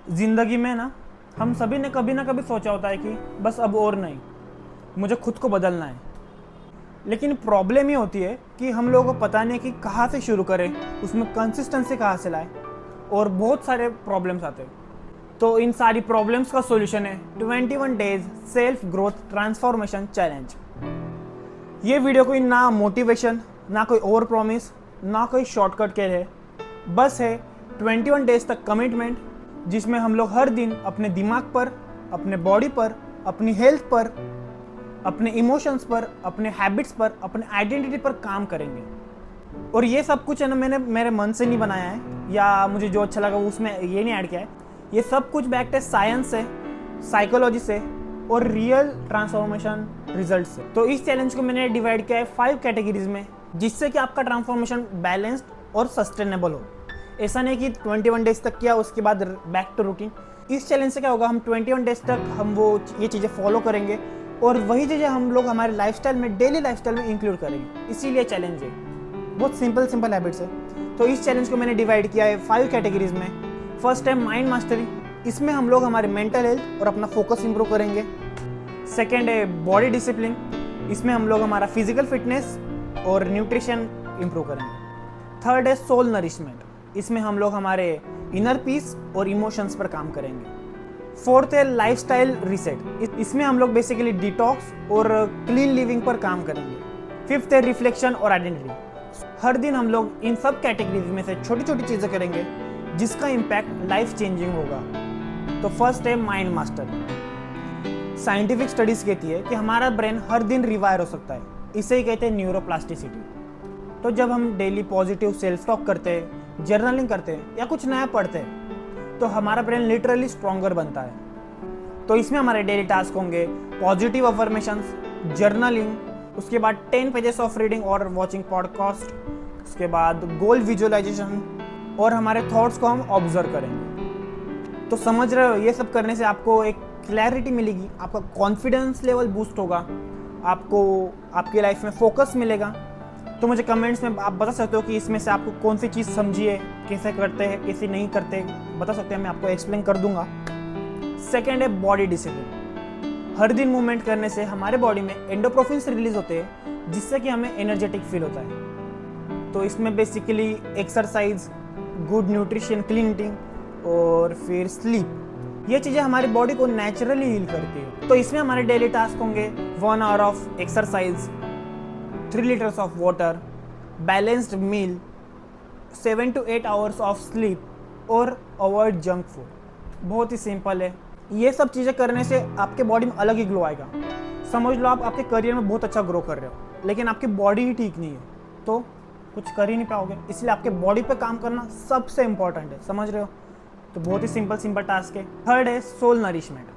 ज़िंदगी में ना हम सभी ने कभी ना कभी सोचा होता है कि बस अब और नहीं, मुझे खुद को बदलना है। लेकिन प्रॉब्लम ये होती है कि हम लोगों को पता नहीं कि कहाँ से शुरू करें, उसमें कंसिस्टेंसी कहाँ से लाएं, और बहुत सारे प्रॉब्लम्स आते हैं। तो इन सारी प्रॉब्लम्स का सॉल्यूशन है 21 days self growth transformation challenge. ये वीडियो कोई ना मोटिवेशन, ना कोई ओवर प्रॉमिस, ना कोई शॉर्टकट के है, बस है 21 डेज तक कमिटमेंट, जिसमें हम लोग हर दिन अपने दिमाग पर, अपने बॉडी पर, अपनी हेल्थ पर, अपने इमोशंस पर, अपने हैबिट्स पर, अपने आइडेंटिटी पर काम करेंगे। और ये सब कुछ है ना, मैंने मेरे मन से नहीं बनाया है या मुझे जो अच्छा लगा उसमें ये नहीं ऐड किया है। ये सब कुछ बैक्ड है साइंस से, साइकोलॉजी से और रियल ट्रांसफॉर्मेशन रिजल्ट से। तो इस चैलेंज को मैंने डिवाइड किया है 5 कैटेगरीज में, जिससे कि आपका ट्रांसफॉर्मेशन बैलेंस्ड और सस्टेनेबल हो। ऐसा नहीं कि 21 डेज तक किया उसके बाद बैक टू रूटीन। इस चैलेंज से क्या होगा, हम 21 डेज तक हम ये चीज़ें फॉलो करेंगे और वही चीज़ें हम लोग हमारे लाइफस्टाइल में, डेली लाइफस्टाइल में इंक्लूड करेंगे। इसीलिए चैलेंज है, बहुत सिंपल हैबिट्स है। तो इस चैलेंज को मैंने डिवाइड किया है 5 कैटेगरीज में। फर्स्ट है माइंड मास्टरी, इसमें हम लोग हमारे मेंटल हेल्थ और अपना फोकस इंप्रूव करेंगे। सेकेंड है बॉडी डिसिप्लिन, इसमें हम लोग हमारा फिजिकल फिटनेस और न्यूट्रिशन इंप्रूव करेंगे। थर्ड है सोल नरिशमेंट, इसमें हम लोग हमारे इनर पीस और इमोशंस पर काम करेंगे। फोर्थ है लाइफस्टाइल रीसेट, इसमें हम लोग बेसिकली डिटॉक्स और क्लीन लिविंग पर काम करेंगे। फिफ्थ है रिफ्लेक्शन और आइडेंटिटी, हर दिन हम लोग इन सब कैटेगरीज में से छोटी छोटी चीज़ें करेंगे जिसका इम्पैक्ट लाइफ चेंजिंग होगा। तो फर्स्ट है माइंड मास्टर। साइंटिफिक स्टडीज कहती है कि हमारा ब्रेन हर दिन रिवायर हो सकता है, इसे ही कहते हैं न्यूरोप्लास्टिसिटी। तो जब हम डेली पॉजिटिव सेल्फ टॉक करते हैं, जर्नलिंग करते हैं या कुछ नया पढ़ते हैं, तो हमारा ब्रेन लिटरली स्ट्रॉन्गर बनता है। तो इसमें हमारे डेली टास्क होंगे पॉजिटिव अफर्मेशंस, जर्नलिंग, उसके बाद 10 पेजेस ऑफ रीडिंग और वॉचिंग पॉडकास्ट, उसके बाद गोल विजुअलाइजेशन, और हमारे थॉट्स को हम ऑब्जर्व करेंगे। तो समझ रहे हो, ये सब करने से आपको एक क्लैरिटी मिलेगी, आपका कॉन्फिडेंस लेवल बूस्ट होगा, आपको आपकी लाइफ में फोकस मिलेगा। तो मुझे कमेंट्स में आप बता सकते हो कि इसमें से आपको कौन सी चीज़ समझी है, कैसे करते हैं, कैसे नहीं करते, बता सकते हैं, मैं आपको एक्सप्लेन कर दूंगा। सेकेंड है बॉडी डिसिप्लिन, हर दिन मूवमेंट करने से हमारे बॉडी में एंडोप्रोफिन्स रिलीज होते हैं, जिससे कि हमें एनर्जेटिक फील होता है। तो इसमें basically exercise, good nutrition, clean eating और फिर स्लीप, ये चीज़ें हमारी बॉडी को नेचुरली हील करती है। तो इसमें हमारे डेली टास्क होंगे 1 hour of exercise, 3 litres of water, balanced meal, 7 to 8 hours of sleep और अवॉइड जंक फूड। बहुत ही सिंपल है। ये सब चीज़ें करने से आपके बॉडी में अलग ही ग्लो आएगा। समझ लो आप आपके करियर में बहुत अच्छा ग्रो कर रहे हो, लेकिन आपकी बॉडी ही ठीक नहीं है, तो कुछ कर ही नहीं पाओगे। इसलिए आपके बॉडी पे काम करना सबसे इंपॉर्टेंट है, समझ रहे हो। तो बहुत ही सिंपल टास्क है। थर्ड है सोल नरिशमेंट,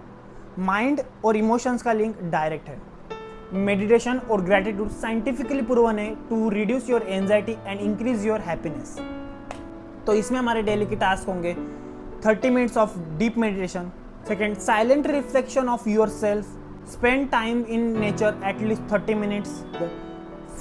माइंड और इमोशंस का लिंक डायरेक्ट है। मेडिटेशन और ग्रेटिट्यूड साइंटिफिकली प्रूवन है to reduce your anxiety and increase your happiness. तो इसमें हमारे डेली के टास्क होंगे 30 minutes of deep meditation. Second, silent reflection of your self, spend time in nature at least 30 minutes.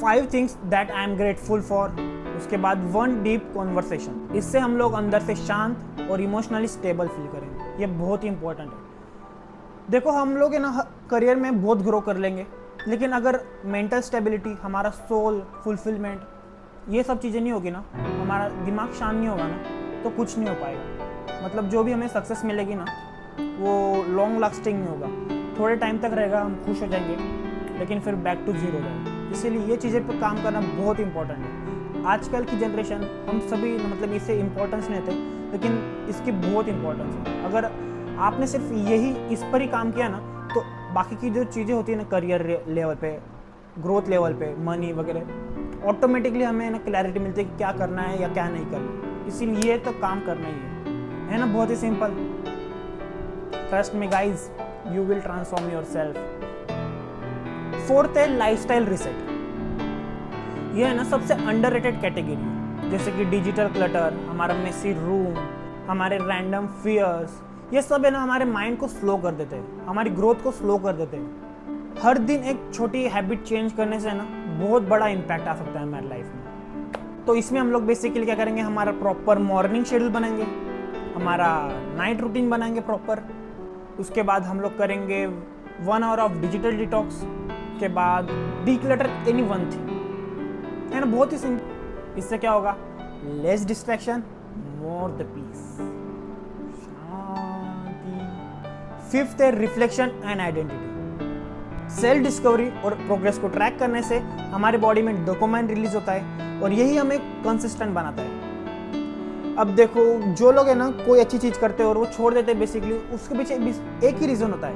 5 things that I am grateful for. उसके बाद 1 deep conversation, इससे हम लोग अंदर से शांत और इमोशनली स्टेबल फील करेंगे। ये बहुत ही इंपॉर्टेंट है। देखो हम लोग है ना करियर में बहुत ग्रो कर लेंगे, लेकिन अगर मेंटल स्टेबिलिटी, हमारा सोल फुलफिलमेंट, ये सब चीज़ें नहीं होगी ना, हमारा दिमाग शांत नहीं होगा ना, तो कुछ नहीं हो पाएगा। मतलब जो भी हमें सक्सेस मिलेगी ना, वो लॉन्ग लास्टिंग नहीं होगा। थोड़े टाइम तक रहेगा, हम खुश हो जाएंगे, लेकिन फिर बैक टू जीरो हो जाएगा। इसीलिए ये चीज़ें पर काम करना बहुत इंपॉर्टेंट है। आजकल की जनरेशन, हम सभी मतलब इसे इम्पोर्टेंस नहीं देते, लेकिन इसकी बहुत इंपॉर्टेंस है। अगर आपने सिर्फ यही इस पर ही काम किया ना, तो बाकी की जो चीज़ें होती है ना, करियर लेवल पे, ग्रोथ लेवल पे, मनी वगैरह, ऑटोमेटिकली हमें ना क्लैरिटी मिलती है कि क्या करना है या क्या नहीं करना। इसीलिए तो काम करना ही है ना, बहुत ही simple. Trust me guys, you will transform yourself. Fourth है लाइफस्टाइल रीसेट, ये है ना सबसे अंडररेटेड कैटेगरी, जैसे कि डिजिटल क्लटर, हमारा मेसी रूम, हमारे रैंडम फियर्स, ये सब है ना हमारे माइंड को स्लो कर देते हैं, हमारी ग्रोथ को स्लो कर देते हैं। हर दिन एक छोटी हैबिट चेंज करने से ना बहुत बड़ा इम्पैक्ट आ सकता है हमारी लाइफ में। तो इसमें हम लोग बेसिकली क्या करेंगे, हमारा प्रॉपर मॉर्निंग शेड्यूल बनाएंगे, हमारा नाइट रूटीन बनाएंगे प्रॉपर। उसके बाद हम लोग करेंगे 1 आवर ऑफ डिजिटल डिटॉक्स। के बाद डीक्लटर एनी वन थिंग, है ना, बहुत ही सिंपल। इससे क्या होगा? Less distraction, more the peace, शांति। फिफ्थ है reflection and identity. Self discovery और प्रोग्रेस को ट्रैक करने से हमारे बॉडी में डोपामाइन रिलीज होता है और यही हमें कंसिस्टेंट बनाता है। अब देखो, जो लोग है ना कोई अच्छी चीज करते हैं और वो छोड़ देते हैं, बेसिकली उसके पीछे एक ही रीजन होता है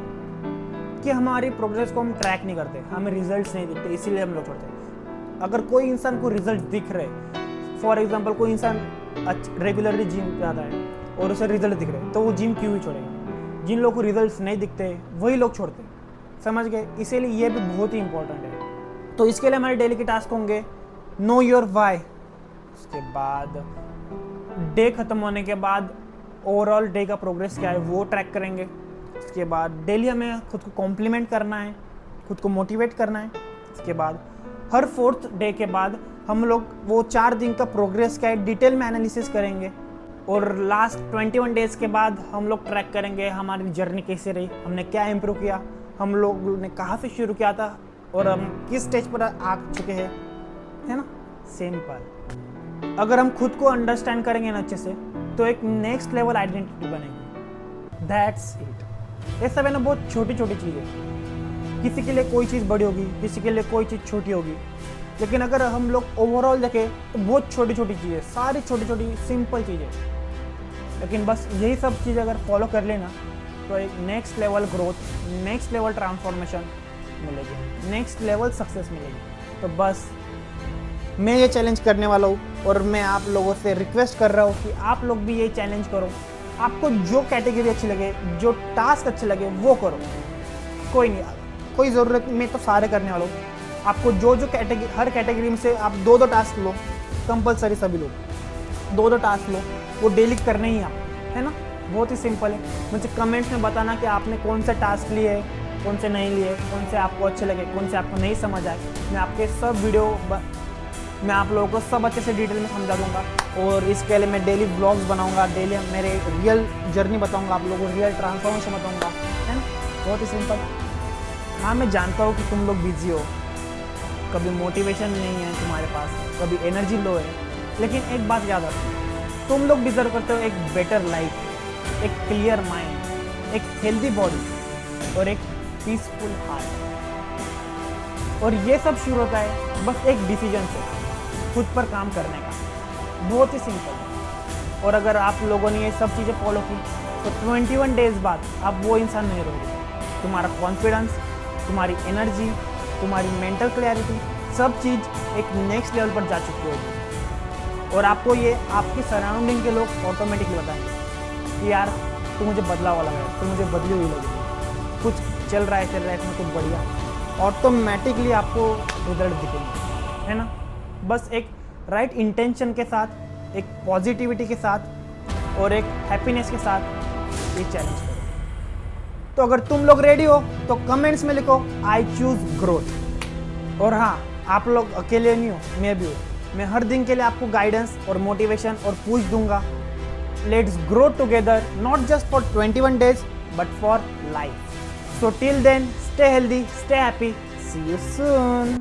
कि हमारी प्रोग्रेस को हम ट्रैक नहीं करते, हमें रिजल्ट्स नहीं दिखते, इसीलिए हम लोग छोड़ते हैं। अगर कोई इंसान को रिजल्ट दिख रहे, फॉर एग्जांपल कोई इंसान रेगुलरली जिम जाता है और उसे रिजल्ट दिख रहे, तो वो जिम क्यों ही छोड़ेगा? जिन लोगों को रिजल्ट्स नहीं दिखते वही लोग छोड़ते, समझ गए? इसीलिए ये भी बहुत ही इंपॉर्टेंट है। तो इसके लिए हमारे डेली के टास्क होंगे नो योर वाई। उसके बाद डे खत्म होने के बाद ओवरऑल डे का प्रोग्रेस क्या है वो ट्रैक करेंगे। उसके बाद डेली हमें खुद को कॉम्प्लीमेंट करना है, खुद को मोटिवेट करना है। उसके बाद हर 4th डे के बाद हम लोग वो 4 दिन का प्रोग्रेस क्या है डिटेल में एनालिसिस करेंगे। और लास्ट 21 डेज के बाद हम लोग ट्रैक करेंगे हमारी जर्नी कैसे रही, हमने क्या इम्प्रूव किया, हम लोग ने कहाँ से शुरू किया था और हम किस स्टेज पर आ चुके हैं, है ना, सिंपल। अगर हम खुद को अंडरस्टैंड करेंगे ना अच्छे से, तो एक नेक्स्ट लेवल आइडेंटिटी बनेगी। That's it. ये सब है ना बहुत छोटी छोटी चीज़ें। किसी के लिए कोई चीज़ बड़ी होगी, किसी के लिए कोई चीज़ छोटी होगी, लेकिन अगर हम लोग ओवरऑल देखें तो बहुत छोटी छोटी चीज़ें, सारी छोटी छोटी सिंपल चीज़ें, लेकिन बस यही सब चीज़ अगर फॉलो कर लेना तो एक next level growth, next level transformation मिलेगी, नेक्स्ट लेवल सक्सेस मिलेगी। तो बस मैं ये चैलेंज करने वाला हूँ और मैं आप लोगों से रिक्वेस्ट कर रहा हूँ कि आप लोग भी ये चैलेंज करो। आपको जो कैटेगरी अच्छी लगे, जो टास्क अच्छे लगे वो करो, कोई नहीं, कोई ज़रूरत मैं तो सारे करने वाला हूँ। आपको जो जो कैटेगरी, हर कैटेगरी में से आप 2-2 टास्क लो, कंपलसरी सभी लोग 2-2 टास्क लो, वो डेली करने ही आप, है ना, बहुत ही सिंपल है। मुझे कमेंट्स में बताना कि आपने कौन सा टास्क लिए, कौन से नहीं लिए, कौन से आपको अच्छे लगे, कौन से आपको नहीं समझ आए। मैं आपके सब वीडियो मैं आप लोगों को सब अच्छे से डिटेल में समझा दूंगा। और इसके लिए मैं डेली ब्लॉग्स बनाऊंगा, डेली मेरे रियल जर्नी बताऊंगा आप लोगों को, रियल ट्रांसफॉर्मेशन बताऊंगा, है ना, बहुत ही सिंपल। हाँ, मैं जानता हूँ कि तुम लोग बिजी हो, कभी मोटिवेशन नहीं है तुम्हारे पास, कभी एनर्जी लो है, लेकिन एक बात याद रखो, तुम लोग डिजर्व करते हो एक बेटर लाइफ, एक क्लियर माइंड, एक हेल्दी बॉडी और एक पीसफुल हार्ट। और ये सब शुरू होता है बस एक डिसीजन से, खुद पर काम करने का, बहुत ही सिंपल। और अगर आप लोगों ने ये सब चीज़ें फॉलो की तो 21 डेज बाद आप वो इंसान नहीं रहोगे। तुम्हारा कॉन्फिडेंस, तुम्हारी एनर्जी, तुम्हारी मेंटल क्लैरिटी, सब चीज़ एक नेक्स्ट लेवल पर जा चुकी होगी। और आपको ये आपकी सराउंडिंग के लोग ऑटोमेटिकली बताएंगे कि यार तू मुझे बदला वाला है, तू मुझे बदली हुई लगी, कुछ चल रहा है तेरे लाइफ में कुछ बढ़िया, ऑटोमेटिकली आपको रिजल्ट दिखेंगे, है ना। बस एक राइट इंटेंशन के साथ, एक पॉजिटिविटी के साथ और एक हैप्पीनेस के साथ ये चैलेंज करो। तो अगर तुम लोग रेडी हो तो कमेंट्स में लिखो आई चूज ग्रोथ। और हाँ, आप लोग अकेले नहीं हो, मैं भी हूँ। मैं हर दिन के लिए आपको गाइडेंस और मोटिवेशन और पुश दूंगा। Let's grow together, not just for 21 days but for life. So till then, stay healthy, stay happy. See you soon.